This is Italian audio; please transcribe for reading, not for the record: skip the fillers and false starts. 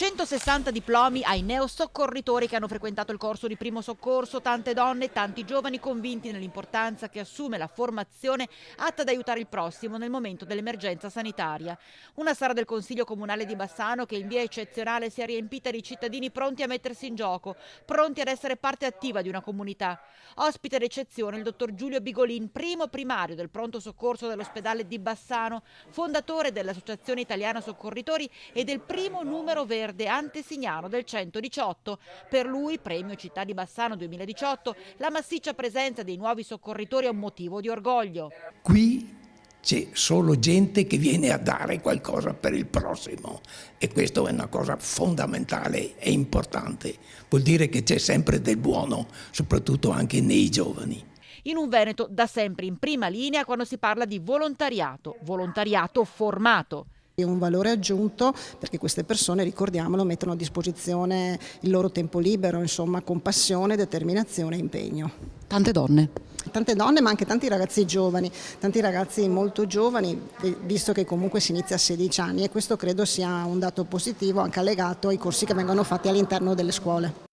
160 diplomi ai neosoccorritori che hanno frequentato il corso di primo soccorso, tante donne e tanti giovani convinti nell'importanza che assume la formazione atta ad aiutare il prossimo nel momento dell'emergenza sanitaria. Una sala del Consiglio Comunale di Bassano che in via eccezionale si è riempita di cittadini pronti a mettersi in gioco, pronti ad essere parte attiva di una comunità. Ospite d'eccezione il dottor Giulio Bigolin, primo primario del pronto soccorso dell'ospedale di Bassano, fondatore dell'Associazione Italiana Soccorritori e del primo numero verde antesignano del 118. Per lui, premio Città di Bassano 2018, la massiccia presenza dei nuovi soccorritori è un motivo di orgoglio. Qui c'è solo gente che viene a dare qualcosa per il prossimo e questo è una cosa fondamentale e importante. Vuol dire che c'è sempre del buono, soprattutto anche nei giovani. In un Veneto da sempre in prima linea quando si parla di volontariato formato. È un valore aggiunto perché queste persone, ricordiamolo, mettono a disposizione il loro tempo libero, insomma, con passione, determinazione e impegno. Tante donne, ma anche tanti ragazzi giovani, tanti ragazzi molto giovani, visto che comunque si inizia a 16 anni e questo credo sia un dato positivo anche allegato ai corsi che vengono fatti all'interno delle scuole.